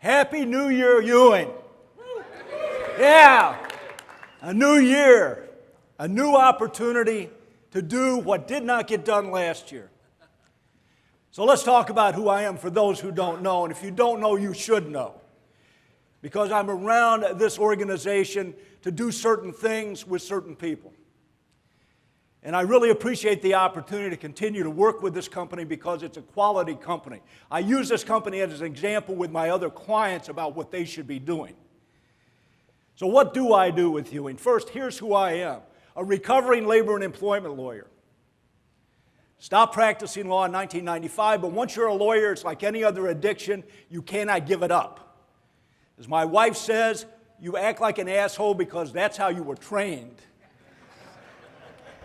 Happy New Year, Ewing. Yeah, a new year, a new opportunity to do what did not get done last year. So let's talk about who I am for those who don't know. And if you don't know, you should know. Because I'm around this organization to do certain things with certain people. And I really appreciate the opportunity to continue to work with this company because it's a quality company. I use this company as an example with my other clients about what they should be doing. So what do I do with Ewing? First, here's who I am. A recovering labor and employment lawyer. Stopped practicing law in 1995, but once you're a lawyer, it's like any other addiction, you cannot give it up. As my wife says, you act like an asshole because that's how you were trained.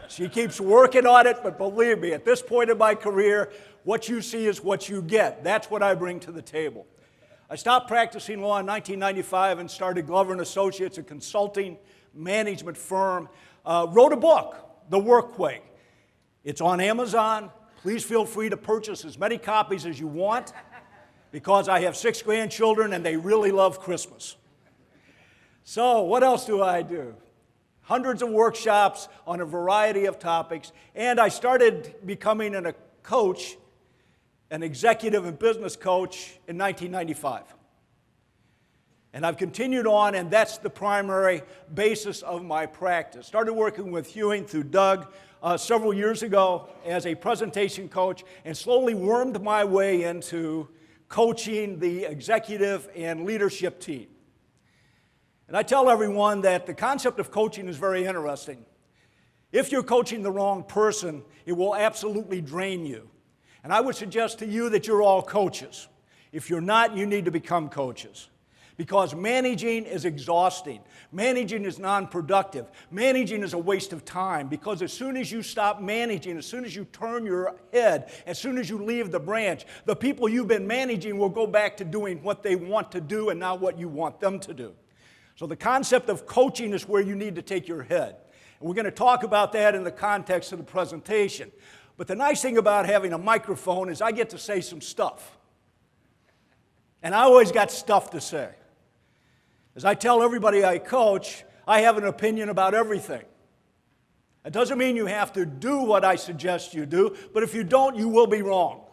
She keeps working on it, but believe me, at this point in my career, what you see is what you get. That's what I bring to the table. I stopped practicing law in 1995 and started Glover & Associates, a consulting management firm. Wrote a book, The Work Way. It's on Amazon. Please feel free to purchase as many copies as you want because I have 6 grandchildren and they really love Christmas. So what else do I do? Hundreds of workshops on a variety of topics, and I started becoming a coach, an executive and business coach in 1995. And I've continued on, and that's the primary basis of my practice. Started working with Ewing through Doug several years ago as a presentation coach, and slowly wormed my way into coaching the executive and leadership team. And I tell everyone that the concept of coaching is very interesting. If you're coaching the wrong person, it will absolutely drain you. And I would suggest to you that you're all coaches. If you're not, you need to become coaches. Because managing is exhausting. Managing is non-productive. Managing is a waste of time. Because as soon as you stop managing, as soon as you turn your head, as soon as you leave the branch, the people you've been managing will go back to doing what they want to do and not what you want them to do. So the concept of coaching is where you need to take your head. And we're going to talk about that in the context of the presentation. But the nice thing about having a microphone is I get to say some stuff. And I always got stuff to say. As I tell everybody I coach, I have an opinion about everything. It doesn't mean you have to do what I suggest you do, but if you don't, you will be wrong.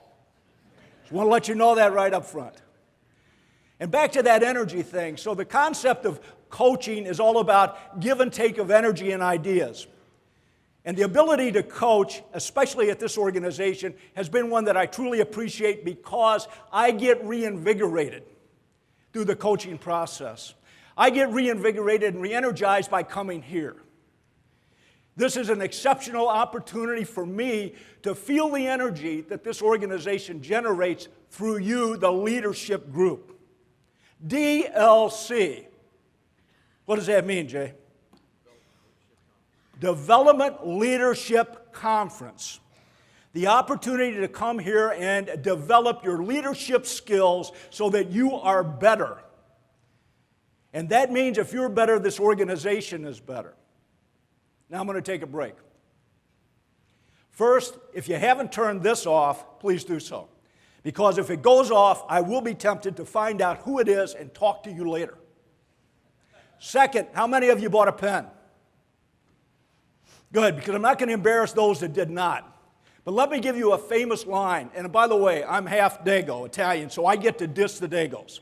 So I want to let you know that right up front. And back to that energy thing. So the concept of coaching is all about give and take of energy and ideas. And the ability to coach, especially at this organization, has been one that I truly appreciate because I get reinvigorated through the coaching process. I get reinvigorated and re-energized by coming here. This is an exceptional opportunity for me to feel the energy that this organization generates through you, the leadership group. DLC. What does that mean, Jay? Development Leadership Conference. The opportunity to come here and develop your leadership skills so that you are better. And that means if you're better, this organization is better. Now I'm going to take a break. First, if you haven't turned this off, please do so. Because if it goes off, I will be tempted to find out who it is and talk to you later. Second, how many of you bought a pen? Good, because I'm not going to embarrass those that did not. But let me give you a famous line. And by the way, I'm half Dago, Italian, so I get to diss the Dagos.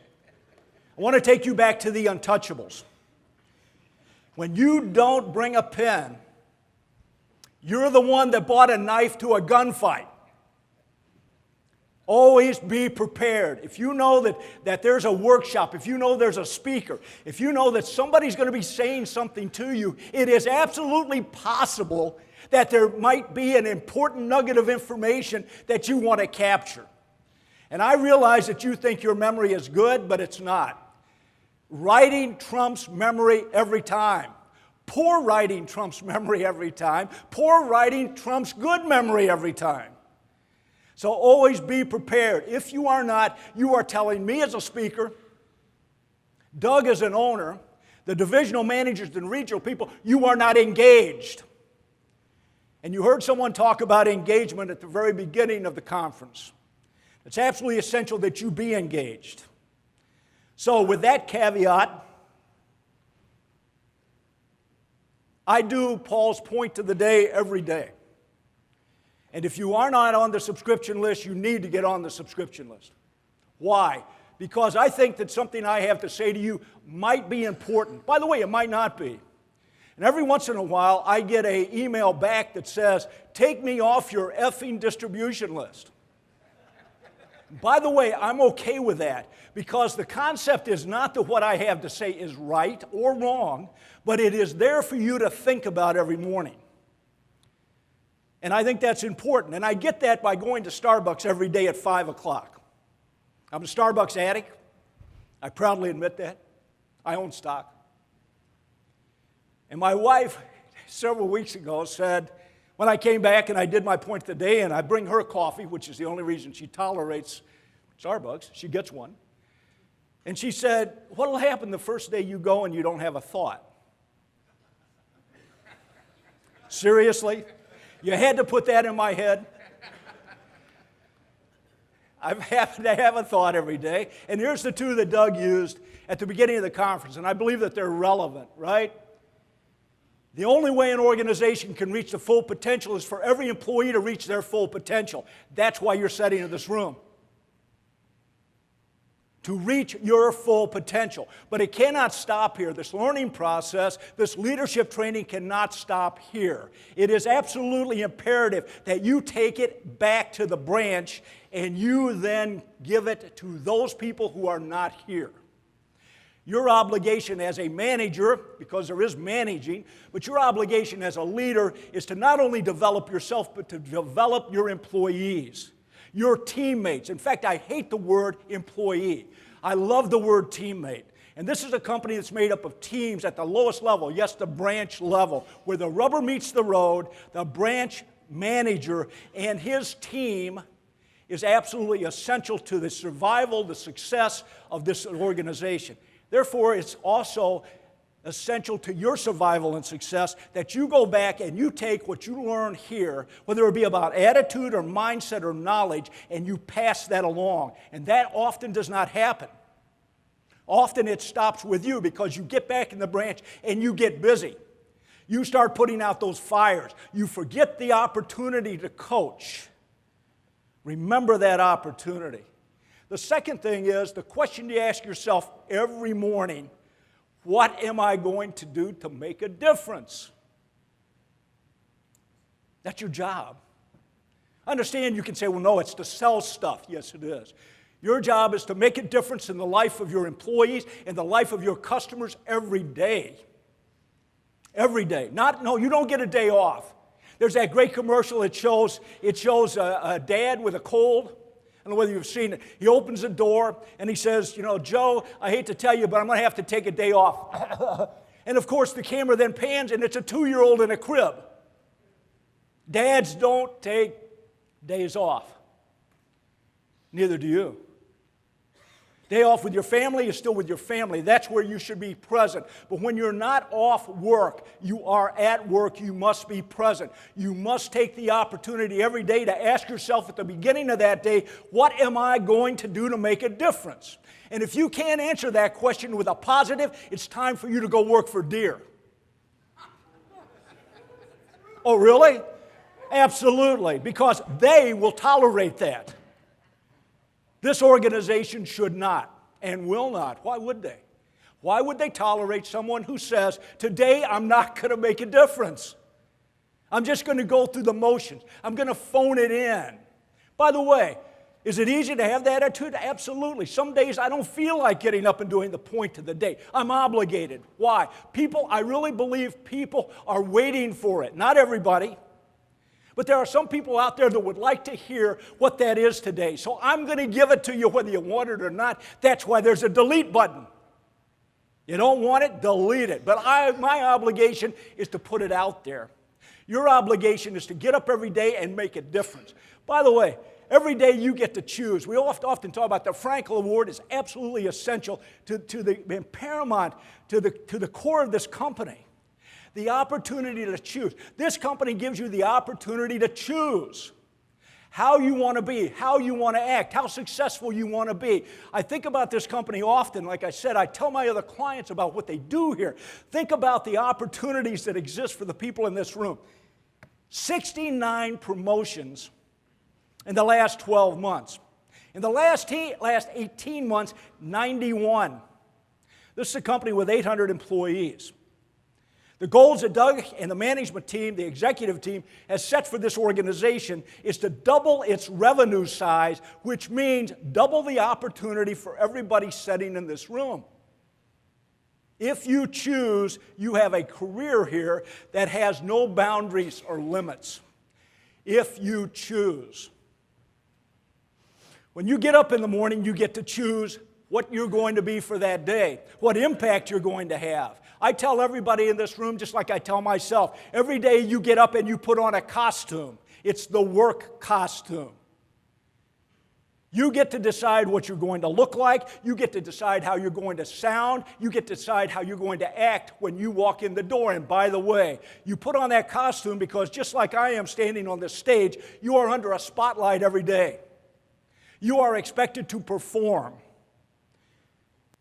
I want to take you back to the Untouchables. When you don't bring a pen, you're the one that bought a knife to a gunfight. Always be prepared. If you know that there's a workshop, if you know there's a speaker, if you know that somebody's going to be saying something to you, it is absolutely possible that there might be an important nugget of information that you want to capture. And I realize that you think your memory is good, but it's not. Writing trumps memory every time. Poor writing trumps memory every time. Poor writing trumps good memory every time. So always be prepared. If you are not, you are telling me as a speaker, Doug as an owner, the divisional managers and regional people, you are not engaged. And you heard someone talk about engagement at the very beginning of the conference. It's absolutely essential that you be engaged. So with that caveat, I do Paul's point of the day every day. And if you are not on the subscription list, you need to get on the subscription list. Why? Because I think that something I have to say to you might be important. By the way, it might not be. And every once in a while, I get an email back that says, take me off your effing distribution list. By the way, I'm okay with that because the concept is not that what I have to say is right or wrong, but it is there for you to think about every morning. And I think that's important. And I get that by going to Starbucks every day at 5 o'clock. I'm a Starbucks addict. I proudly admit that. I own stock. And my wife, several weeks ago, said, when I came back and I did my point of the day and I bring her coffee, which is the only reason she tolerates Starbucks, she gets one. And she said, what'll happen the first day you go and you don't have a thought? Seriously? You had to put that in my head? I happen to have a thought every day. And here's the two that Doug used at the beginning of the conference, and I believe that they're relevant, right? The only way an organization can reach the full potential is for every employee to reach their full potential. That's why you're sitting in this room. To reach your full potential. But it cannot stop here. This learning process, this leadership training cannot stop here. It is absolutely imperative that you take it back to the branch and you then give it to those people who are not here. Your obligation as a manager, because there is managing, but your obligation as a leader is to not only develop yourself, but to develop your employees, your teammates. In fact, I hate the word employee. I love the word teammate. And this is a company that's made up of teams at the lowest level, yes, the branch level, where the rubber meets the road. The branch manager and his team is absolutely essential to the survival, the success of this organization. Therefore, it's also essential to your survival and success that you go back and you take what you learn here, whether it be about attitude or mindset or knowledge, and you pass that along. And that often does not happen. Often it stops with you because you get back in the branch and you get busy. You start putting out those fires. You forget the opportunity to coach. Remember that opportunity. The second thing is the question you ask yourself every morning, what am I going to do to make a difference? That's your job. I understand you can say, well, no, it's to sell stuff. Yes, it is. Your job is to make a difference in the life of your employees, in the life of your customers every day. Every day. No, you don't get a day off. There's that great commercial. It shows a dad with a cold. I don't know whether you've seen it. He opens the door and he says, Joe, I hate to tell you, but I'm going to have to take a day off. And of course, the camera then pans and it's a 2-year-old in a crib. Dads don't take days off. Neither do you. Day off with your family is still with your family. That's where you should be present. But when you're not off work, you are at work, you must be present. You must take the opportunity every day to ask yourself at the beginning of that day, what am I going to do to make a difference? And if you can't answer that question with a positive, it's time for you to go work for Deere. Oh, really? Absolutely, because they will tolerate that. This organization should not and will not. Why would they? Why would they tolerate someone who says, today I'm not going to make a difference? I'm just going to go through the motions. I'm going to phone it in. By the way, is it easy to have that attitude? Absolutely. Some days I don't feel like getting up and doing the point of the day. I'm obligated. Why? I really believe people are waiting for it. Not everybody. But there are some people out there that would like to hear what that is today. So I'm going to give it to you whether you want it or not. That's why there's a delete button. You don't want it? Delete it. But my obligation is to put it out there. Your obligation is to get up every day and make a difference. By the way, every day you get to choose. We often talk about the Frankel Award is absolutely essential to the paramount, to the core of this company. The opportunity to choose. This company gives you the opportunity to choose how you want to be, how you want to act, how successful you want to be. I think about this company often. Like I said, I tell my other clients about what they do here. Think about the opportunities that exist for the people in this room. 69 promotions in the last 12 months. In the last 18 months, 91. This is a company with 800 employees. The goals that Doug and the management team, the executive team, has set for this organization is to double its revenue size, which means double the opportunity for everybody sitting in this room. If you choose, you have a career here that has no boundaries or limits. If you choose. When you get up in the morning, you get to choose what you're going to be for that day, what impact you're going to have. I tell everybody in this room, just like I tell myself, every day you get up and you put on a costume. It's the work costume. You get to decide what you're going to look like. You get to decide how you're going to sound. You get to decide how you're going to act when you walk in the door. And by the way, you put on that costume because just like I am standing on this stage, you are under a spotlight every day. You are expected to perform.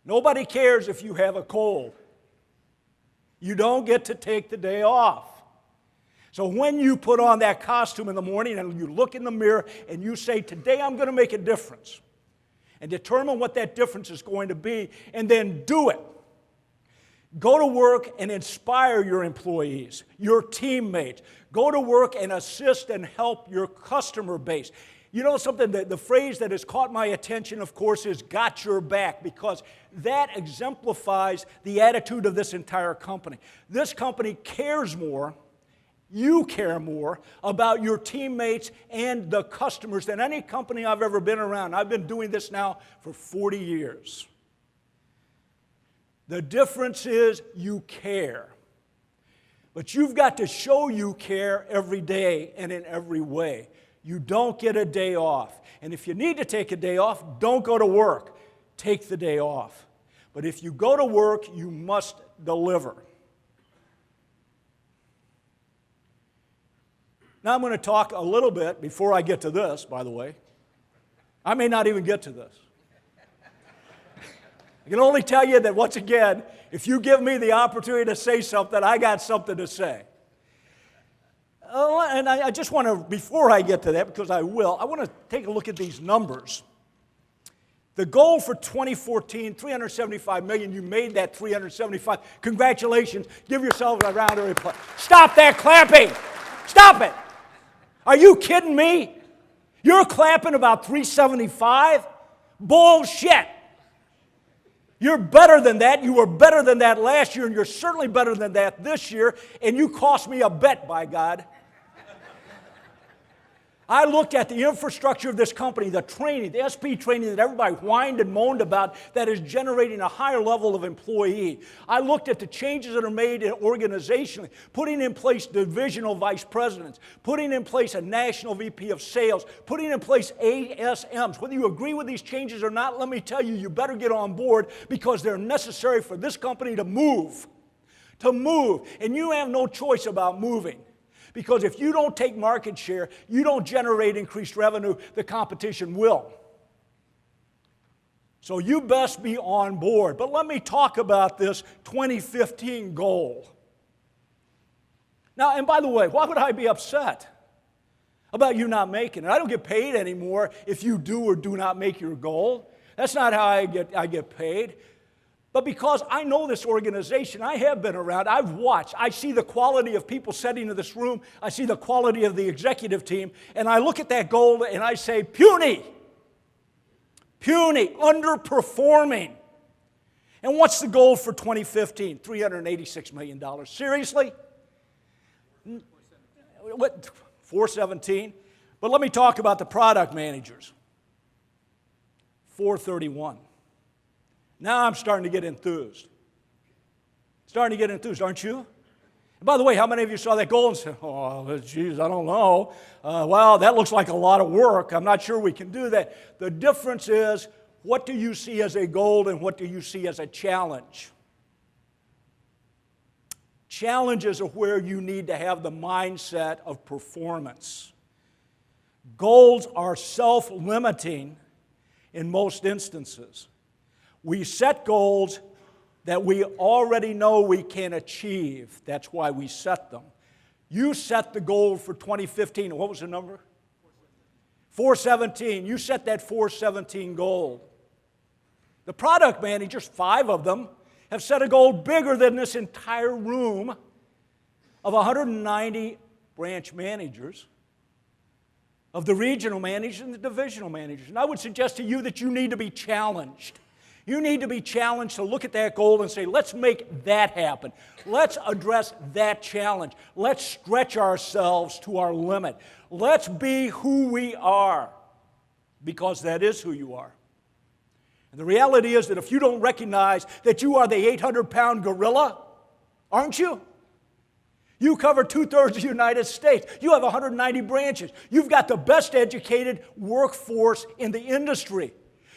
Nobody cares if you have a cold. You don't get to take the day off. So when you put on that costume in the morning and you look in the mirror and you say, today I'm going to make a difference, and determine what that difference is going to be, and then do it. Go to work and inspire your employees, your teammates. Go to work and assist and help your customer base. You know something, the phrase that has caught my attention, of course, is got your back, because that exemplifies the attitude of this entire company. This company cares more, you care more about your teammates and the customers than any company I've ever been around. I've been doing this now for 40 years. The difference is you care. But you've got to show you care every day and in every way. You don't get a day off. And if you need to take a day off, don't go to work. Take the day off. But if you go to work, you must deliver. Now I'm going to talk a little bit before I get to this, by the way. I may not even get to this. I can only tell you that, once again, if you give me the opportunity to say something, I got something to say. And I just want to, before I get to that, because I will, I want to take a look at these numbers. The goal for 2014, $375 million, you made that $375. Congratulations. Give yourselves a round of applause. Stop that clapping. Stop it. Are you kidding me? You're clapping about $375? Bullshit. You're better than that. You were better than that last year, and you're certainly better than that this year, and you cost me a bet, by God. I looked at the infrastructure of this company, the training, the SP training that everybody whined and moaned about that is generating a higher level of employee. I looked at the changes that are made organizationally, putting in place divisional vice presidents, putting in place a national VP of sales, putting in place ASMs. Whether you agree with these changes or not, let me tell you, you better get on board, because they're necessary for this company to move. To move. And you have no choice about moving. Because if you don't take market share, you don't generate increased revenue, the competition will. So you best be on board. But let me talk about this 2015 goal. Now, and by the way, why would I be upset about you not making it? I don't get paid anymore if you do or do not make your goal. That's not how I get paid. But because I know this organization, I have been around, I've watched, I see the quality of people sitting in this room, I see the quality of the executive team, and I look at that goal and I say, puny, underperforming. And what's the goal for 2015? $386 million. Seriously? What? 417? But let me talk about the product managers. 431. Now I'm starting to get enthused. Starting to get enthused, aren't you? And by the way, how many of you saw that goal and said, oh, geez, I don't know. Well, that looks like a lot of work. I'm not sure we can do that. The difference is, what do you see as a goal and what do you see as a challenge? Challenges are where you need to have the mindset of performance. Goals are self-limiting in most instances. We set goals that we already know we can achieve. That's why we set them. You set the goal for 2015. What was the number? 417. You set that 417 goal. The product managers, 5 of them, have set a goal bigger than this entire room of 190 branch managers, of the regional managers and the divisional managers. And I would suggest to you that you need to be challenged. You need to be challenged to look at that goal and say, let's make that happen. Let's address that challenge. Let's stretch ourselves to our limit. Let's be who we are, because that is who you are. And the reality is that if you don't recognize that you are the 800-pound gorilla, aren't you? You cover 2/3 of the United States. You have 190 branches. You've got the best educated workforce in the industry.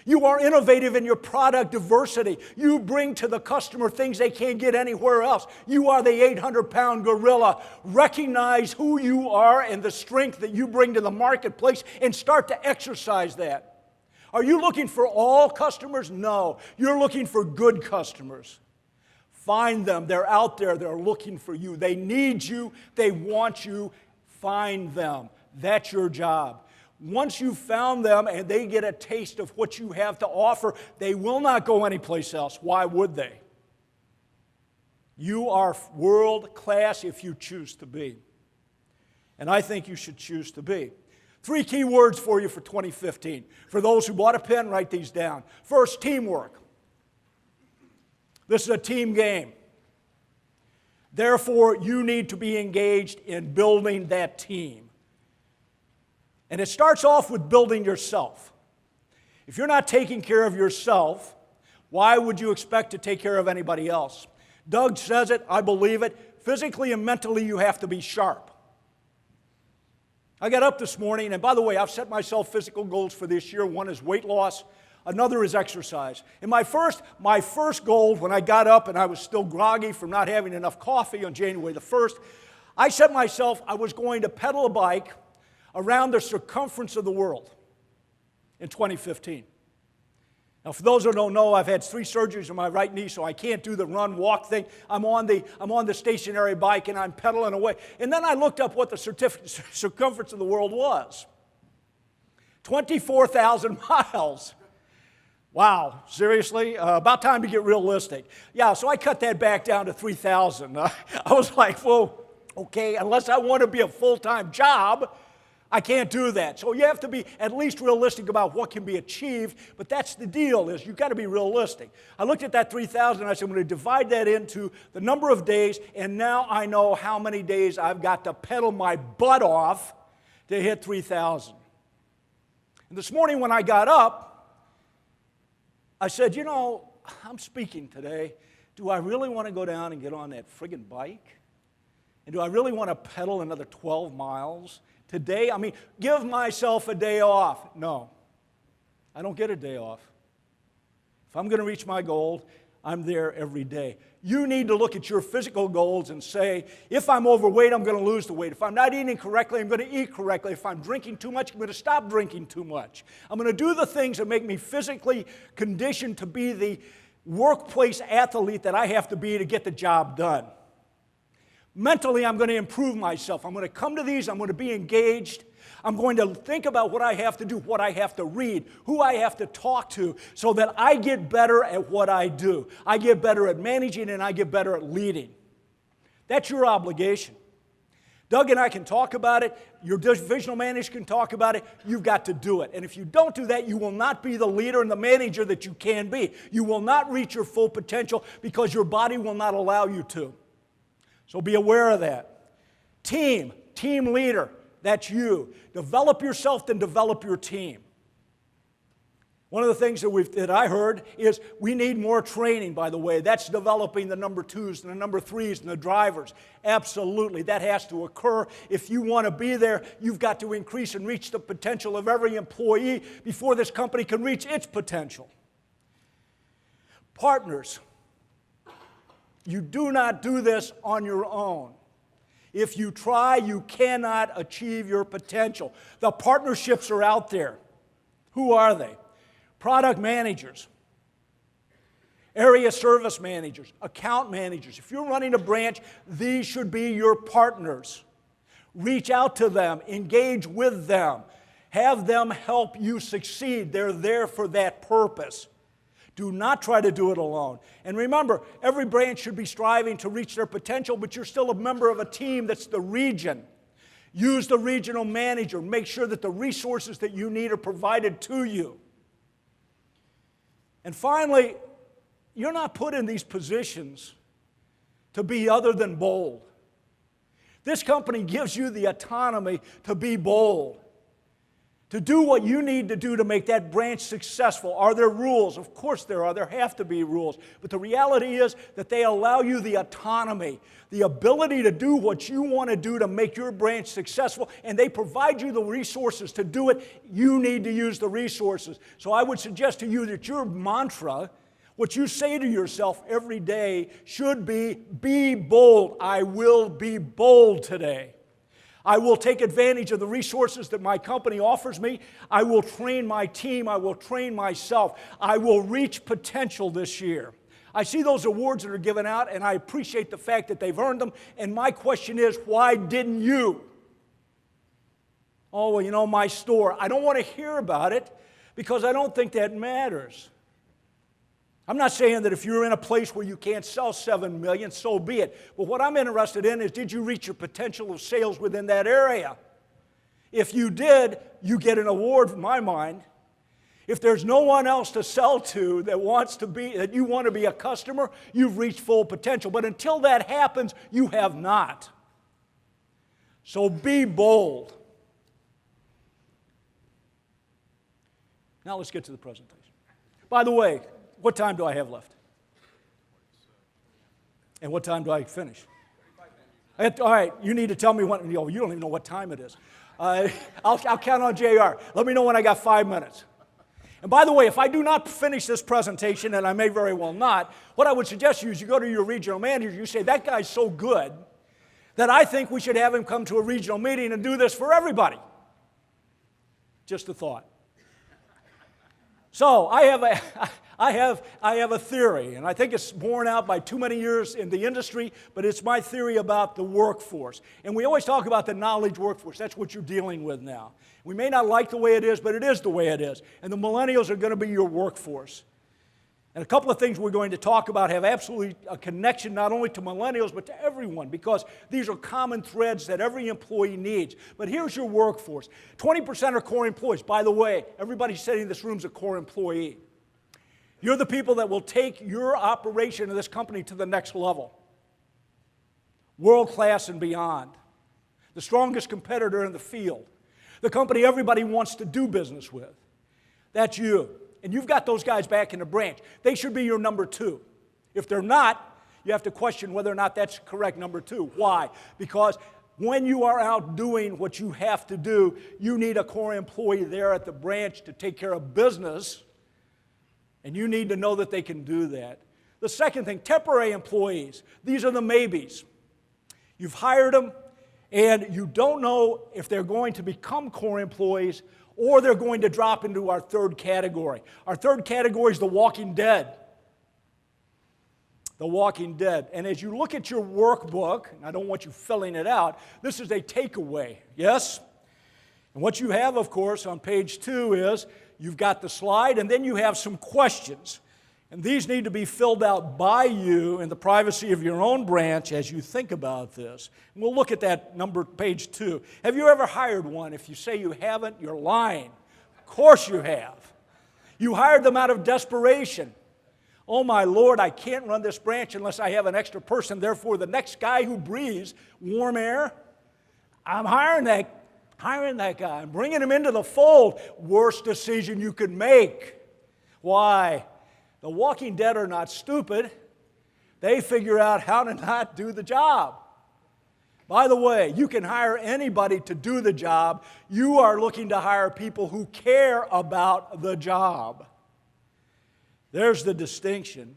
You are innovative in your product diversity. You bring to the customer things they can't get anywhere else. You are the 800-pound gorilla. Recognize who you are and the strength that you bring to the marketplace and start to exercise that. Are you looking for all customers? No. You're looking for good customers. Find them. They're out there. They're looking for you. They need you. They want you. Find them. That's your job. Once you've found them and they get a taste of what you have to offer, they will not go anyplace else. Why would they? You are world class if you choose to be. And I think you should choose to be. 3 key words for you for 2015. For those who bought a pen, write these down. First, teamwork. This is a team game. Therefore, you need to be engaged in building that team. And it starts off with building yourself. If you're not taking care of yourself, why would you expect to take care of anybody else? Doug says it, I believe it. Physically and mentally, you have to be sharp. I got up this morning, and by the way, I've set myself physical goals for this year. One is weight loss, another is exercise. And my first goal, when I got up and I was still groggy from not having enough coffee on January the 1st, I set myself, I was going to pedal a bike around the circumference of the world in 2015. Now, for those who don't know, I've had 3 surgeries on my right knee, so I can't do the run, walk thing. I'm on the stationary bike, and I'm pedaling away. And then I looked up what the circumference of the world was. 24,000 miles. Wow, seriously? About time to get realistic. Yeah, so I cut that back down to 3,000. I was like, well, okay, unless I want to be a full-time job, I can't do that. So you have to be at least realistic about what can be achieved, but that's the deal, is you've got to be realistic. I looked at that 3,000 and I said, I'm going to divide that into the number of days, and now I know how many days I've got to pedal my butt off to hit 3,000. And this morning when I got up, I said, you know, I'm speaking today. Do I really want to go down and get on that friggin' bike? And do I really want to pedal another 12 miles? Today, I mean, give myself a day off. No, I don't get a day off. If I'm going to reach my goal, I'm there every day. You need to look at your physical goals and say, if I'm overweight, I'm going to lose the weight. If I'm not eating correctly, I'm going to eat correctly. If I'm drinking too much, I'm going to stop drinking too much. I'm going to do the things that make me physically conditioned to be the workplace athlete that I have to be to get the job done. Mentally, I'm going to improve myself. I'm going to come to these. I'm going to be engaged. I'm going to think about what I have to do, what I have to read, who I have to talk to, so that I get better at what I do. I get better at managing, and I get better at leading. That's your obligation. Doug and I can talk about it. Your divisional manager can talk about it. You've got to do it. And if you don't do that, you will not be the leader and the manager that you can be. You will not reach your full potential because your body will not allow you to. So be aware of that. Team leader, that's you. Develop yourself, then develop your team. One of the things that I heard is we need more training, by the way. That's developing the number 2s and the number 3s and the drivers. Absolutely, that has to occur. If you want to be there, you've got to increase and reach the potential of every employee before this company can reach its potential. Partners. You do not do this on your own. If you try, you cannot achieve your potential. The partnerships are out there. Who are they? Product managers, area service managers, account managers. If you're running a branch, these should be your partners. Reach out to them, engage with them, have them help you succeed. They're there for that purpose. Do not try to do it alone. And remember, every branch should be striving to reach their potential, but you're still a member of a team that's the region. Use the regional manager. Make sure that the resources that you need are provided to you. And finally, you're not put in these positions to be other than bold. This company gives you the autonomy to be bold, to do what you need to do to make that branch successful. Are there rules? Of course there are. There have to be rules. But the reality is that they allow you the autonomy, the ability to do what you want to do to make your branch successful, and they provide you the resources to do it. You need to use the resources. So I would suggest to you that your mantra, what you say to yourself every day, should be bold. I will be bold today. I will take advantage of the resources that my company offers me. I will train my team. I will train myself. I will reach potential this year. I see those awards that are given out, and I appreciate the fact that they've earned them. And my question is, why didn't you? Oh, well, you know, my store. I don't want to hear about it because I don't think that matters. I'm not saying that if you're in a place where you can't sell $7 million, so be it. But what I'm interested in is, did you reach your potential of sales within that area? If you did, you get an award in my mind. If there's no one else to sell to that you want to be a customer, you've reached full potential. But until that happens, you have not. So be bold. Now let's get to the presentation. By the way, what time do I have left? And what time do I finish? All right, you need to tell me when. You don't even know what time it is. I'll count on JR. Let me know when I got 5 minutes. And by the way, if I do not finish this presentation, and I may very well not, what I would suggest to you is you go to your regional manager, you say, that guy's so good that I think we should have him come to a regional meeting and do this for everybody. Just a thought. So I have a theory, and I think it's borne out by too many years in the industry, but it's my theory about the workforce. And we always talk about the knowledge workforce. That's what you're dealing with now. We may not like the way it is, but it is the way it is. And the millennials are going to be your workforce. And a couple of things we're going to talk about have absolutely a connection not only to millennials, but to everyone, because these are common threads that every employee needs. But here's your workforce. 20% are core employees. By the way, everybody sitting in this room is a core employee. You're the people that will take your operation of this company to the next level. World class and beyond. The strongest competitor in the field. The company everybody wants to do business with. That's you. And you've got those guys back in the branch. They should be your number two. If they're not, you have to question whether or not that's correct number two. Why? Because when you are out doing what you have to do, you need a core employee there at the branch to take care of business. And you need to know that they can do that. The second thing, temporary employees. These are the maybes. You've hired them, and you don't know if they're going to become core employees or they're going to drop into our third category. Our third category is the walking dead. The walking dead. And as you look at your workbook, and I don't want you filling it out, this is a takeaway, yes? And what you have, of course, on page 2 is you've got the slide, and then you have some questions. And these need to be filled out by you in the privacy of your own branch as you think about this. And we'll look at that page 2. Have you ever hired one? If you say you haven't, you're lying. Of course you have. You hired them out of desperation. Oh my Lord, I can't run this branch unless I have an extra person. Therefore, the next guy who breathes warm air, I'm hiring that guy. I'm bringing him into the fold. Worst decision you could make. Why? The walking dead are not stupid. They figure out how to not do the job. By the way, you can hire anybody to do the job. You are looking to hire people who care about the job. There's the distinction.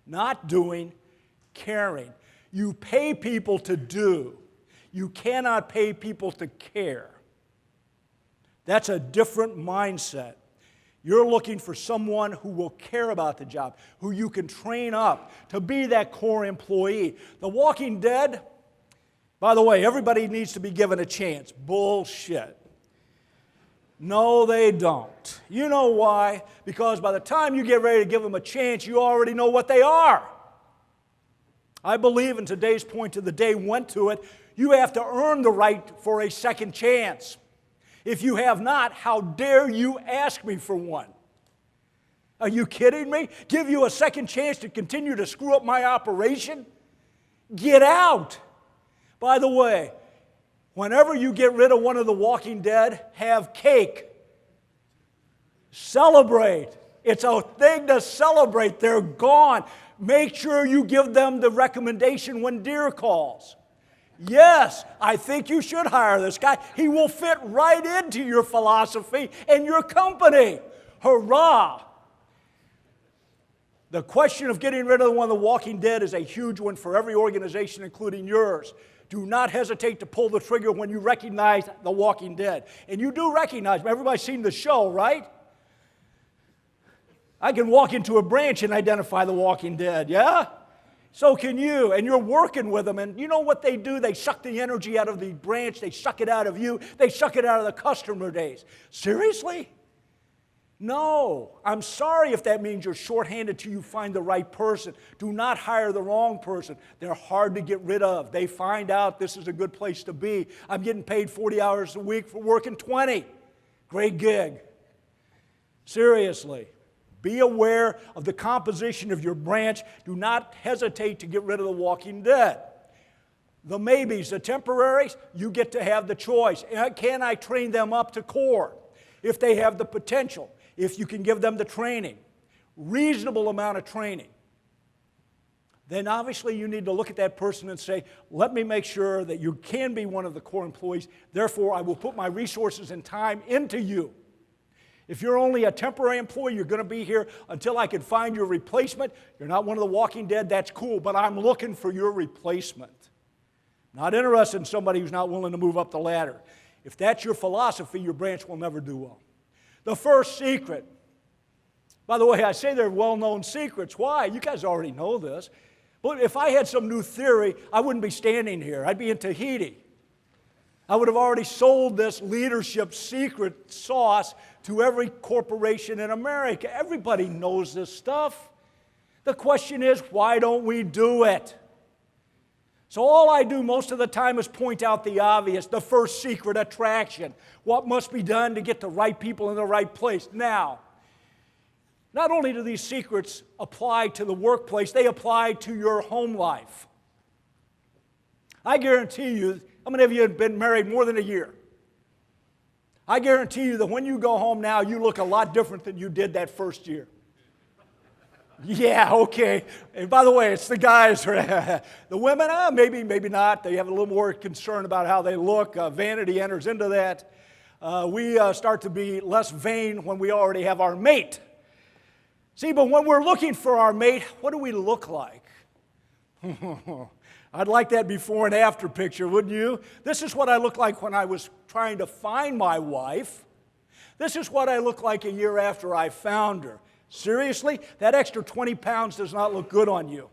Not doing, caring. You pay people to do. You cannot pay people to care. That's a different mindset. You're looking for someone who will care about the job, who you can train up to be that core employee. The Walking Dead, by the way, everybody needs to be given a chance. Bullshit. No, they don't. You know why? Because by the time you get ready to give them a chance, you already know what they are. I believe, in today's point of the day went to it, you have to earn the right for a second chance. If you have not, how dare you ask me for one? Are you kidding me? Give you a second chance to continue to screw up my operation? Get out. By the way, whenever you get rid of one of the Walking Dead, have cake. Celebrate. It's a thing to celebrate. They're gone. Make sure you give them the recommendation when deer calls. Yes, I think you should hire this guy. He will fit right into your philosophy and your company. Hurrah! The question of getting rid of one of the Walking Dead is a huge one for every organization, including yours. Do not hesitate to pull the trigger when you recognize the Walking Dead. And you do recognize them. Everybody's seen the show, right? I can walk into a branch and identify the Walking Dead, yeah? So can you, and you're working with them, and you know what they do? They suck the energy out of the branch, they suck it out of you, they suck it out of the customer days. Seriously? No. I'm sorry if that means you're shorthanded till you find the right person. Do not hire the wrong person. They're hard to get rid of. They find out this is a good place to be. I'm getting paid 40 hours a week for working 20. Great gig. Seriously. Be aware of the composition of your branch. Do not hesitate to get rid of the Walking Dead. The maybes, the temporaries, you get to have the choice. Can I train them up to core? If they have the potential, if you can give them the training, reasonable amount of training, then obviously you need to look at that person and say, let me make sure that you can be one of the core employees. Therefore, I will put my resources and time into you. If you're only a temporary employee, you're going to be here until I can find your replacement. You're not one of the Walking Dead, that's cool, but I'm looking for your replacement. Not interested in somebody who's not willing to move up the ladder. If that's your philosophy, your branch will never do well. The first secret. By the way, I say they're well-known secrets. Why? You guys already know this. But if I had some new theory, I wouldn't be standing here. I'd be in Tahiti. I would have already sold this leadership secret sauce to every corporation in America. Everybody knows this stuff. The question is, why don't we do it? So all I do most of the time is point out the obvious, the first secret, attraction. What must be done to get the right people in the right place? Now, not only do these secrets apply to the workplace, they apply to your home life. I guarantee you, how many of you have been married more than a year? I guarantee you that when you go home now, you look a lot different than you did that first year. Yeah, okay. And by the way, it's the guys. The women, maybe not. They have a little more concern about how they look. Vanity enters into that. We start to be less vain when we already have our mate. See, but when we're looking for our mate, what do we look like? I'd like that before and after picture, wouldn't you? This is what I looked like when I was trying to find my wife. This is what I look like a year after I found her. Seriously? That extra 20 pounds does not look good on you.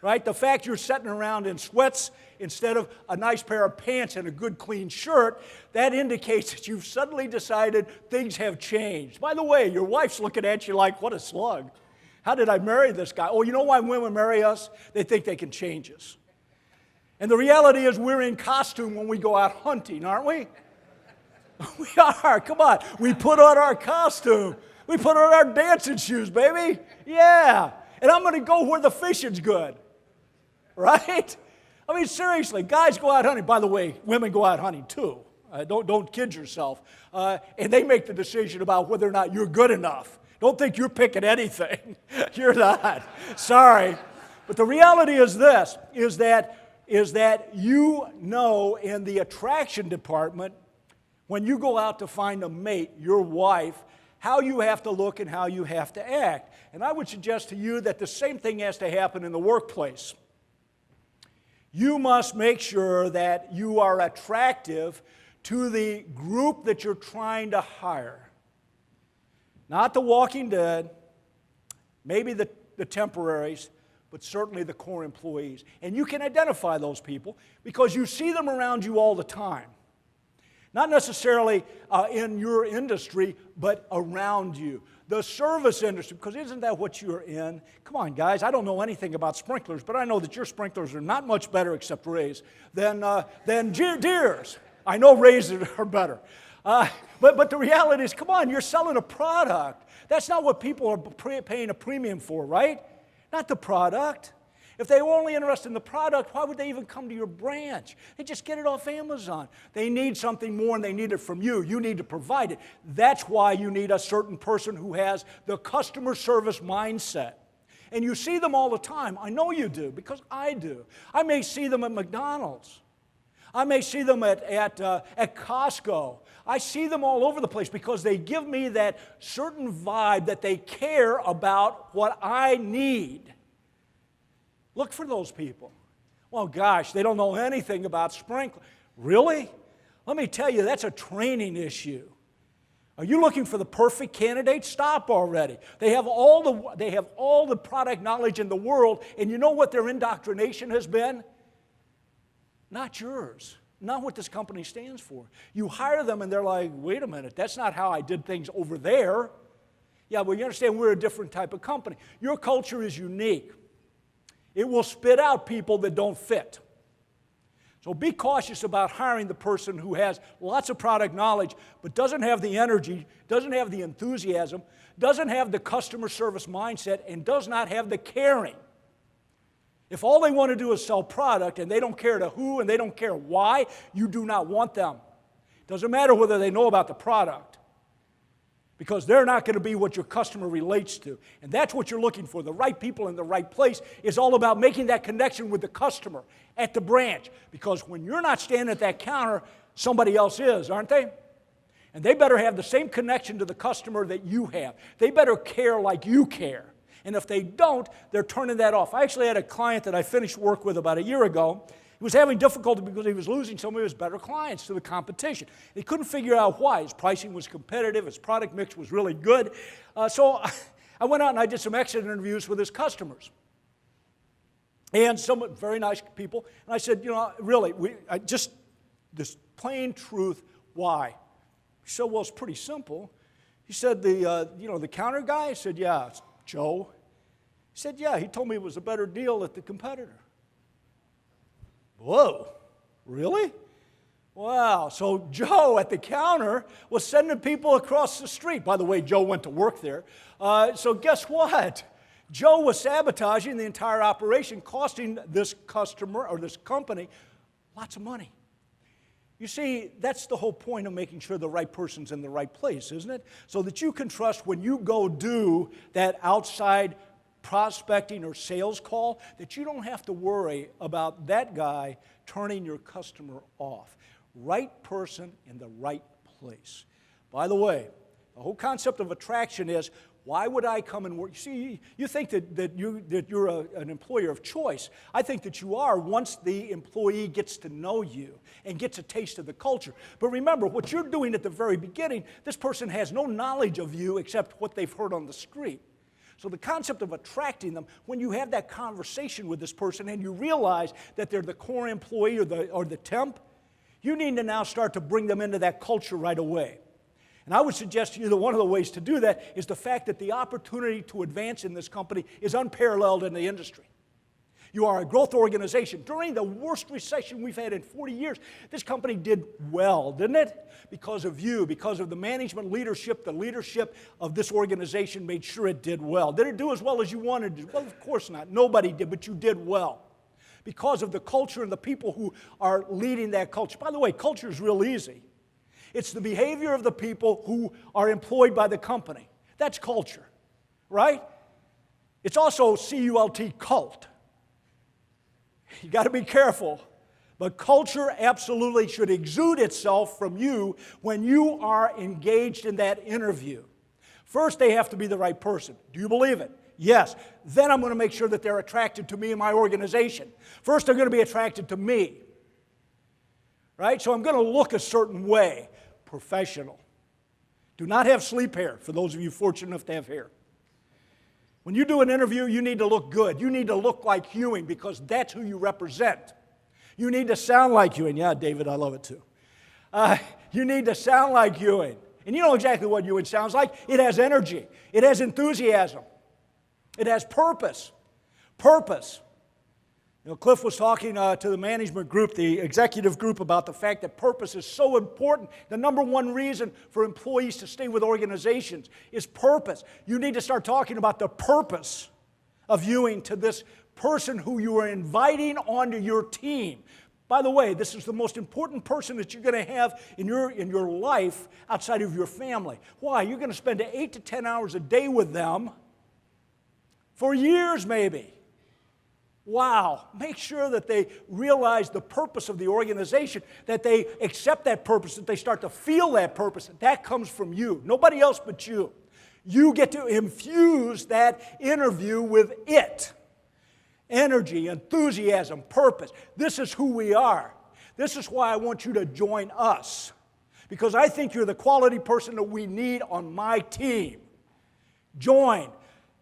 Right? The fact you're sitting around in sweats instead of a nice pair of pants and a good clean shirt, that indicates that you've suddenly decided things have changed. By the way, your wife's looking at you like, what a slug. How did I marry this guy? Oh, you know why women marry us? They think they can change us. And the reality is we're in costume when we go out hunting, aren't we? We are. Come on. We put on our costume. We put on our dancing shoes, baby. Yeah. And I'm going to go where the fishing's good. Right? I mean, seriously, guys go out hunting. By the way, women go out hunting too. Don't kid yourself. And they make the decision about whether or not you're good enough. Don't think you're picking anything. You're not. Sorry. But the reality is this, is that you know in the attraction department, when you go out to find a mate, your wife, how you have to look and how you have to act. And I would suggest to you that the same thing has to happen in the workplace. You must make sure that you are attractive to the group that you're trying to hire. Not the Walking Dead, maybe the temporaries, but certainly the core employees. And you can identify those people because you see them around you all the time. Not necessarily in your industry, but around you. The service industry, because isn't that what you're in? Come on, guys, I don't know anything about sprinklers, but I know that your sprinklers are not much better, except Ray's, than Deere's. I know Ray's are better. But the reality is, come on, you're selling a product. That's not what people are paying a premium for, right? Not the product. If they were only interested in the product, why would they even come to your branch? They just get it off Amazon. They need something more and they need it from you. You need to provide it. That's why you need a certain person who has the customer service mindset. And you see them all the time. I know you do, because I do. I may see them at McDonald's. I may see them at Costco. I see them all over the place because they give me that certain vibe that they care about what I need. Look for those people. Well, gosh, they don't know anything about sprinkler. Really? Let me tell you, that's a training issue. Are you looking for the perfect candidate? Stop already. They have all the product knowledge in the world, and you know what their indoctrination has been? Not yours. Not what this company stands for. You hire them and they're like, wait a minute, that's not how I did things over there. Yeah, well, you understand we're a different type of company. Your culture is unique. It will spit out people that don't fit. So be cautious about hiring the person who has lots of product knowledge but doesn't have the energy, doesn't have the enthusiasm, doesn't have the customer service mindset, and does not have the caring. If all they want to do is sell product and they don't care to who and they don't care why, you do not want them. It doesn't matter whether they know about the product, because they're not going to be what your customer relates to. And that's what you're looking for. The right people in the right place is all about making that connection with the customer at the branch. Because when you're not standing at that counter, somebody else is, aren't they? And they better have the same connection to the customer that you have. They better care like you care. And if they don't, they're turning that off. I actually had a client that I finished work with about a year ago. He was having difficulty because he was losing some of his better clients to the competition. He couldn't figure out why. His pricing was competitive. His product mix was really good. So I went out and I did some exit interviews with his customers. And some very nice people. And I said, really, this plain truth, why? He said, well, it's pretty simple. He said, the counter guy? I said, yeah, it's Joe. He said, yeah, he told me it was a better deal at the competitor. Whoa, really? Wow, so Joe at the counter was sending people across the street. By the way, Joe went to work there. So guess what? Joe was sabotaging the entire operation, costing this customer or this company lots of money. You see, that's the whole point of making sure the right person's in the right place, isn't it? So that you can trust when you go do that outside prospecting or sales call, that you don't have to worry about that guy turning your customer off. Right person in the right place. By the way, the whole concept of attraction is, why would I come and work? You see, you think that you're an employer of choice. I think that you are once the employee gets to know you and gets a taste of the culture. But remember, what you're doing at the very beginning, this person has no knowledge of you except what they've heard on the street. So the concept of attracting them, when you have that conversation with this person and you realize that they're the core employee or the temp, you need to now start to bring them into that culture right away. And I would suggest to you that one of the ways to do that is the fact that the opportunity to advance in this company is unparalleled in the industry. You are a growth organization. During the worst recession we've had in 40 years, this company did well, didn't it? Because of you, because of the management leadership, the leadership of this organization made sure it did well. Did it do as well as you wanted to? Well, of course not. Nobody did, but you did well. Because of the culture and the people who are leading that culture. By the way, culture is real easy. It's the behavior of the people who are employed by the company. That's culture, right? It's also C-U-L-T, cult. You got to be careful. But culture absolutely should exude itself from you when you are engaged in that interview. First, they have to be the right person. Do you believe it? Yes. Then I'm going to make sure that they're attracted to me and my organization. First, they're going to be attracted to me. Right? So I'm going to look a certain way. Professional. Do not have sleep hair, for those of you fortunate enough to have hair. When you do an interview, you need to look good. You need to look like Ewing because that's who you represent. You need to sound like Ewing. Yeah, David, I love it too. You need to sound like Ewing. And you know exactly what Ewing sounds like. It has energy. It has enthusiasm. It has purpose. Purpose. You know, Cliff was talking to the management group, the executive group, about the fact that purpose is so important. The number one reason for employees to stay with organizations is purpose. You need to start talking about the purpose of Ewing to this person who you are inviting onto your team. By the way, this is the most important person that you're going to have in your life outside of your family. Why? You're going to spend 8 to 10 hours a day with them for years maybe. Wow. Make sure that they realize the purpose of the organization, that they accept that purpose, that they start to feel that purpose. That comes from you. Nobody else but you. You get to infuse that interview with it. Energy, enthusiasm, purpose. This is who we are. This is why I want you to join us. Because I think you're the quality person that we need on my team. Join.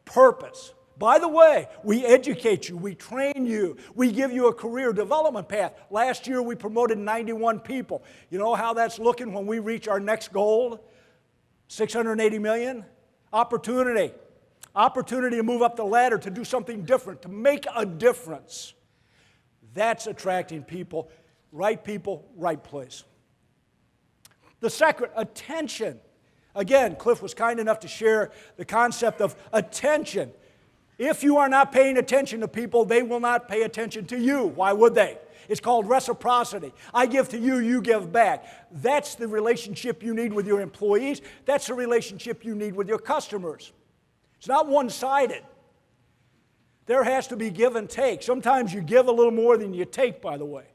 Purpose. By the way, we educate you, we train you, we give you a career development path. Last year we promoted 91 people. You know how that's looking when we reach our next goal? 680 million? Opportunity. Opportunity to move up the ladder, to do something different, to make a difference. That's attracting people, right place. The second, attention. Again, Cliff was kind enough to share the concept of attention. If you are not paying attention to people, they will not pay attention to you. Why would they? It's called reciprocity. I give to you, you give back. That's the relationship you need with your employees. That's the relationship you need with your customers. It's not one-sided. There has to be give and take. Sometimes you give a little more than you take, by the way.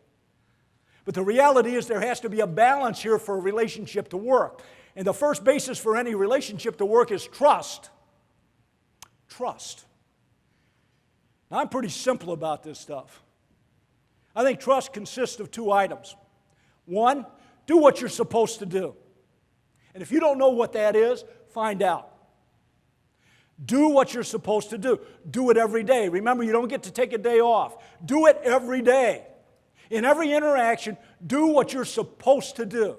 But the reality is there has to be a balance here for a relationship to work. And the first basis for any relationship to work is trust. Trust. Now, I'm pretty simple about this stuff. I think trust consists of 2 items. 1, do what you're supposed to do. And if you don't know what that is, find out. Do what you're supposed to do. Do it every day. Remember, you don't get to take a day off. Do it every day. In every interaction, do what you're supposed to do.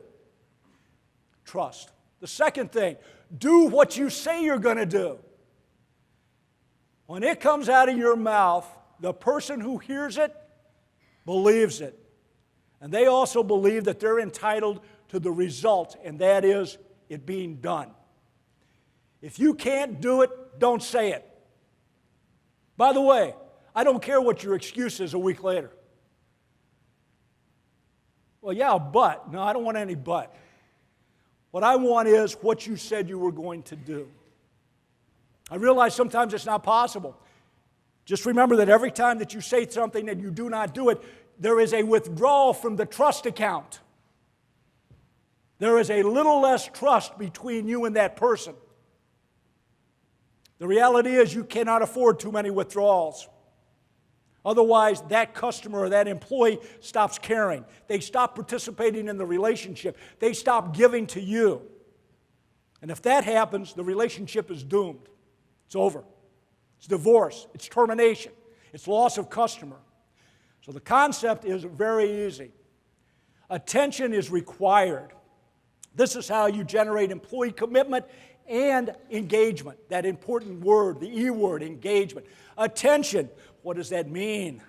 Trust. The second thing, do what you say you're going to do. When it comes out of your mouth, the person who hears it believes it. And they also believe that they're entitled to the result, and that is it being done. If you can't do it, don't say it. By the way, I don't care what your excuse is a week later. Well, yeah, but. No, I don't want any but. What I want is what you said you were going to do. I realize sometimes it's not possible. Just remember that every time that you say something and you do not do it, there is a withdrawal from the trust account. There is a little less trust between you and that person. The reality is you cannot afford too many withdrawals. Otherwise, that customer or that employee stops caring. They stop participating in the relationship. They stop giving to you. And if that happens, the relationship is doomed. It's over. It's divorce. It's termination. It's loss of customer. So the concept is very easy. Attention is required. This is how you generate employee commitment and engagement. That important word, the E word, engagement. Attention. What does that mean?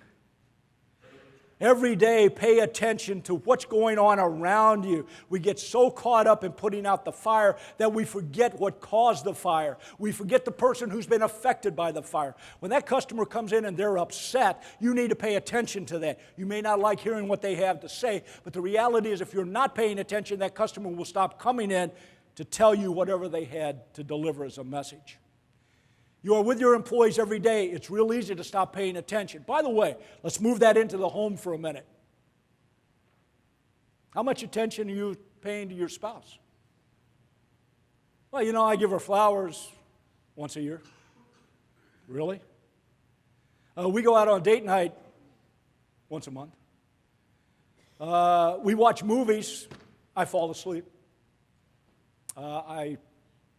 Every day, pay attention to what's going on around you. We get so caught up in putting out the fire that we forget what caused the fire. We forget the person who's been affected by the fire. When that customer comes in and they're upset, you need to pay attention to that. You may not like hearing what they have to say, but the reality is if you're not paying attention, that customer will stop coming in to tell you whatever they had to deliver as a message. You are with your employees every day. It's real easy to stop paying attention. By the way, let's move that into the home for a minute. How much attention are you paying to your spouse? Well, I give her flowers once a year. Really? We go out on date night once a month. We watch movies. I fall asleep. I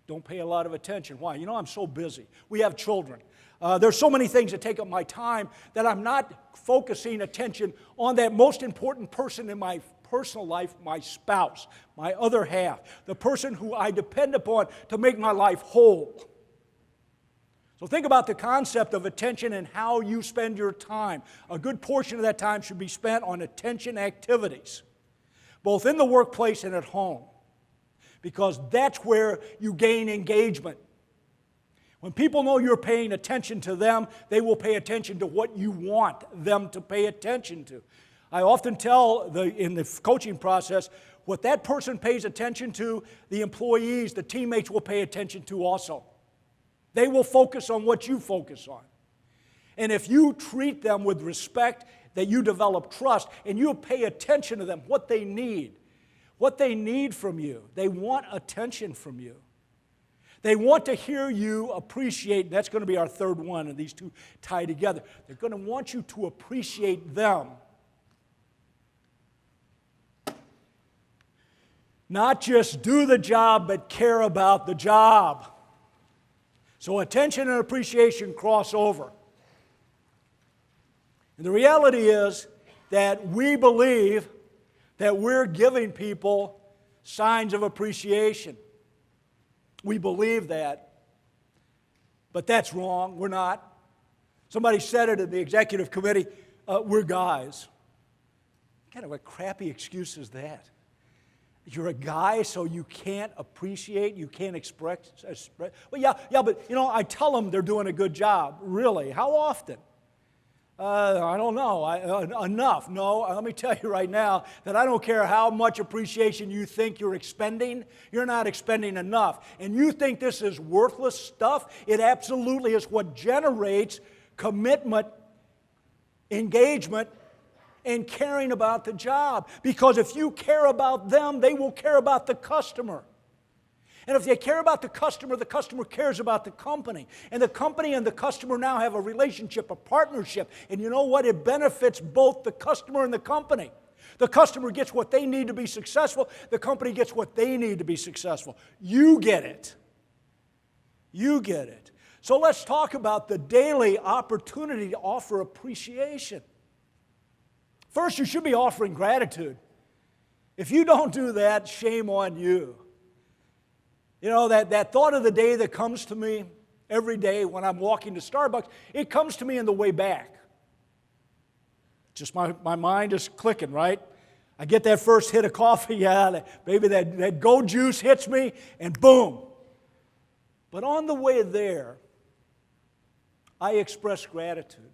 don't pay a lot of attention. Why? I'm so busy. We have children. There's so many things that take up my time that I'm not focusing attention on that most important person in my personal life, my spouse, my other half, the person who I depend upon to make my life whole. So think about the concept of attention and how you spend your time. A good portion of that time should be spent on attention activities, both in the workplace and at home, because that's where you gain engagement. When people know you're paying attention to them, they will pay attention to what you want them to pay attention to. I often tell in the coaching process, what that person pays attention to, the employees, the teammates will pay attention to also. They will focus on what you focus on. And if you treat them with respect, that you develop trust, and you pay attention to them, what they need from you. They want attention from you. They want to hear you appreciate, and that's going to be our third one, and these two tie together. They're going to want you to appreciate them. Not just do the job, but care about the job. So attention and appreciation cross over. And the reality is that we believe that we're giving people signs of appreciation. We believe that. But that's wrong. We're not. Somebody said it in the executive committee, we're guys. What kind of a crappy excuse is that? You're a guy, so you can't appreciate, you can't express. Well, yeah, but I tell them they're doing a good job. Really? How often? I don't know. Enough. No, let me tell you right now that I don't care how much appreciation you think you're expending, you're not expending enough. And you think this is worthless stuff? It absolutely is what generates commitment, engagement, and caring about the job. Because if you care about them, they will care about the customer. And if they care about the customer cares about the company. And the company and the customer now have a relationship, a partnership. And you know what? It benefits both the customer and the company. The customer gets what they need to be successful. The company gets what they need to be successful. You get it. You get it. So let's talk about the daily opportunity to offer appreciation. First, you should be offering gratitude. If you don't do that, shame on you. That thought of the day that comes to me every day when I'm walking to Starbucks, it comes to me on the way back. Just my mind is clicking, right? I get that first hit of coffee, maybe that go juice hits me, and boom. But on the way there, I express gratitude.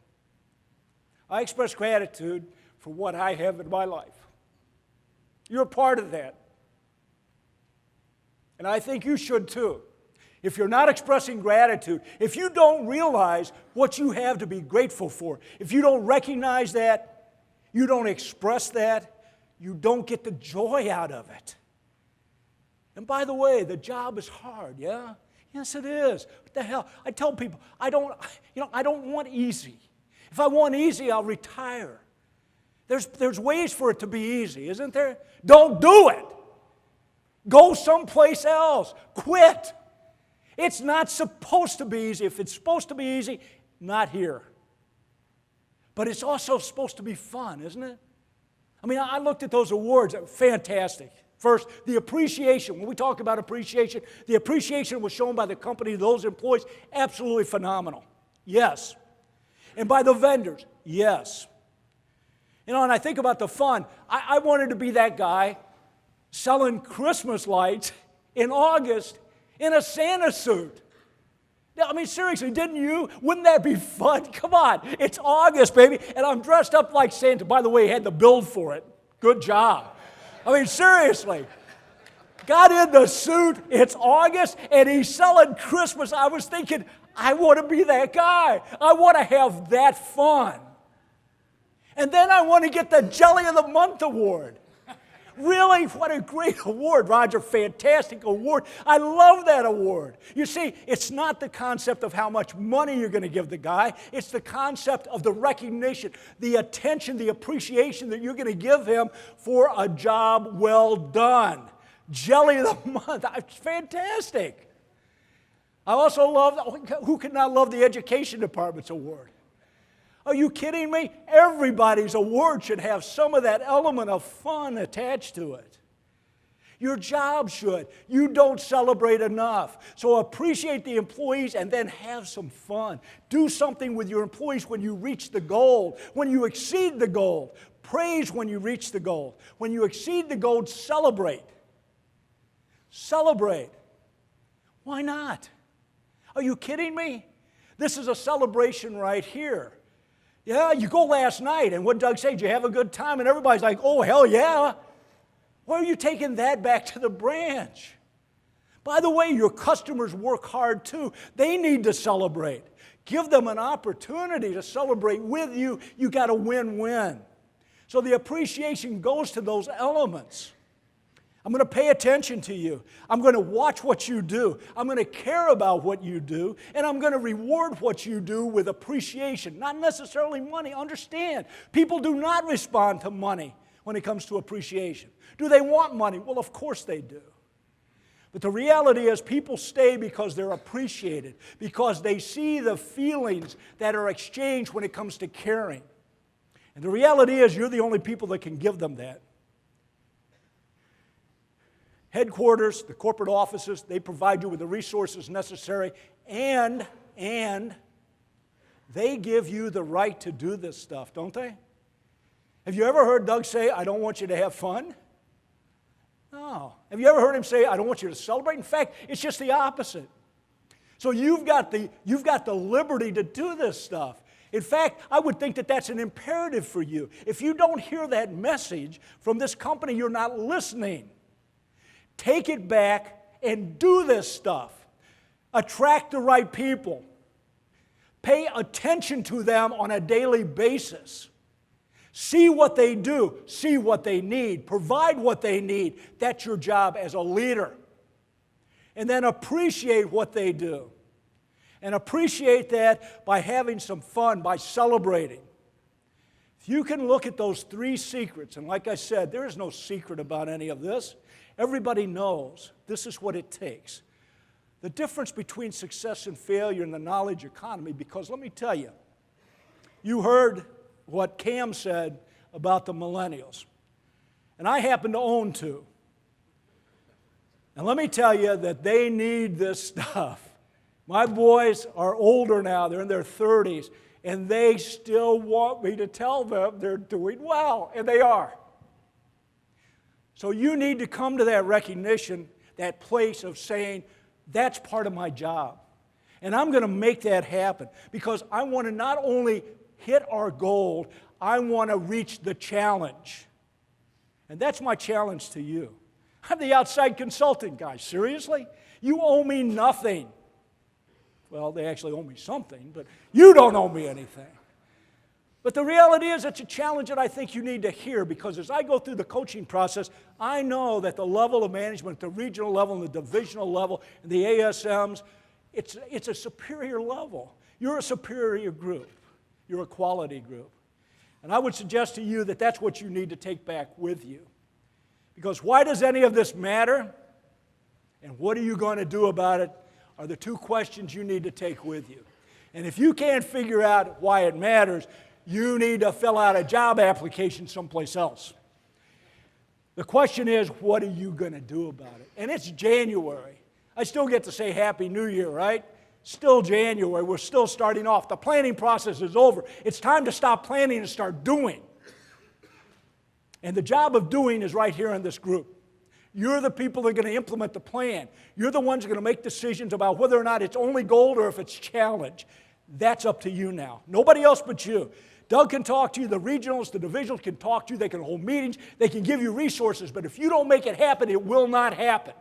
I express gratitude for what I have in my life. You're a part of that. And I think you should too. If you're not expressing gratitude, if you don't realize what you have to be grateful for, if you don't recognize that, you don't express that, you don't get the joy out of it. And by the way, the job is hard, yeah? Yes, it is. What the hell? I tell people, I don't want easy. If I want easy, I'll retire. There's ways for it to be easy, isn't there? Don't do it. Go someplace else. Quit. It's not supposed to be easy. If it's supposed to be easy, not here. But it's also supposed to be fun, isn't it? I mean, I looked at those awards. Fantastic. First, the appreciation. When we talk about appreciation, the appreciation was shown by the company to those employees. Absolutely phenomenal. Yes. And by the vendors. Yes. And I think about the fun. I wanted to be that guy selling Christmas lights in August in a Santa suit. I mean, seriously, didn't you? Wouldn't that be fun? Come on. It's August, baby. And I'm dressed up like Santa. By the way, he had the build for it. Good job. I mean, seriously. Got in the suit. It's August, and he's selling Christmas. I was thinking, I want to be that guy. I want to have that fun. And then I want to get the Jelly of the Month award. Really? What a great award, Roger. Fantastic award. I love that award. You see, it's not the concept of how much money you're going to give the guy. It's the concept of the recognition, the attention, the appreciation that you're going to give him for a job well done. Jelly of the month. It's fantastic. I also love, who could not love the Education Department's award? Are you kidding me? Everybody's award should have some of that element of fun attached to it. Your job should. You don't celebrate enough. So appreciate the employees and then have some fun. Do something with your employees when you reach the goal, when you exceed the goal. Praise when you reach the goal. When you exceed the goal, celebrate. Celebrate. Why not? Are you kidding me? This is a celebration right here. Yeah, you go last night, and what Doug said, did you have a good time? And everybody's like, oh, hell yeah. Why are you taking that back to the branch? By the way, your customers work hard too. They need to celebrate. Give them an opportunity to celebrate with you. You got a win-win. So the appreciation goes to those elements. I'm going to pay attention to you. I'm going to watch what you do. I'm going to care about what you do. And I'm going to reward what you do with appreciation. Not necessarily money. Understand, people do not respond to money when it comes to appreciation. Do they want money? Well, of course they do. But the reality is people stay because they're appreciated, because they see the feelings that are exchanged when it comes to caring. And the reality is you're the only people that can give them that. Headquarters, the corporate offices, they provide you with the resources necessary, and they give you the right to do this stuff, don't they? Have you ever heard Doug say, I don't want you to have fun? No. Have you ever heard him say, I don't want you to celebrate? In fact, it's just the opposite. So you've got the liberty to do this stuff. In fact, I would think that that's an imperative for you. If you don't hear that message from this company, you're not listening. Take it back and do this stuff. Attract the right people. Pay attention to them on a daily basis. See what they do. See what they need. Provide what they need. That's your job as a leader. And then appreciate what they do. And appreciate that by having some fun, by celebrating. If you can look at those three secrets, and like I said, there is no secret about any of this. Everybody knows this is what it takes. The difference between success and failure in the knowledge economy, because let me tell you, you heard what Cam said about the millennials. And I happen to own two. And let me tell you that they need this stuff. My boys are older now, they're in their 30s, and they still want me to tell them they're doing well, and they are. So you need to come to that recognition, that place of saying, that's part of my job. And I'm going to make that happen because I want to not only hit our goal, I want to reach the challenge. And that's my challenge to you. I'm the outside consultant guy. Seriously? You owe me nothing. Well, they actually owe me something, but you don't owe me anything. But the reality is it's a challenge that I think you need to hear because as I go through the coaching process, I know that the level of management, the regional level and the divisional level, and the ASMs, it's a superior level. You're a superior group. You're a quality group. And I would suggest to you that that's what you need to take back with you. Because why does any of this matter? And what are you going to do about it are the two questions you need to take with you. And if you can't figure out why it matters, you need to fill out a job application someplace else. The question is, what are you going to do about it? And it's January. I still get to say Happy New Year, right? Still January. We're still starting off. The planning process is over. It's time to stop planning and start doing. And the job of doing is right here in this group. You're the people that are going to implement the plan. You're the ones that are going to make decisions about whether or not it's only gold or if it's challenge. That's up to you now. Nobody else but you. Doug can talk to you, the regionals, the divisionals can talk to you, they can hold meetings, they can give you resources, but if you don't make it happen, it will not happen.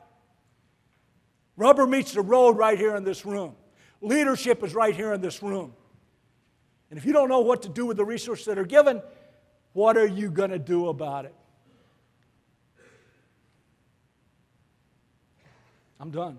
Rubber meets the road right here in this room. Leadership is right here in this room. And if you don't know what to do with the resources that are given, what are you going to do about it? I'm done.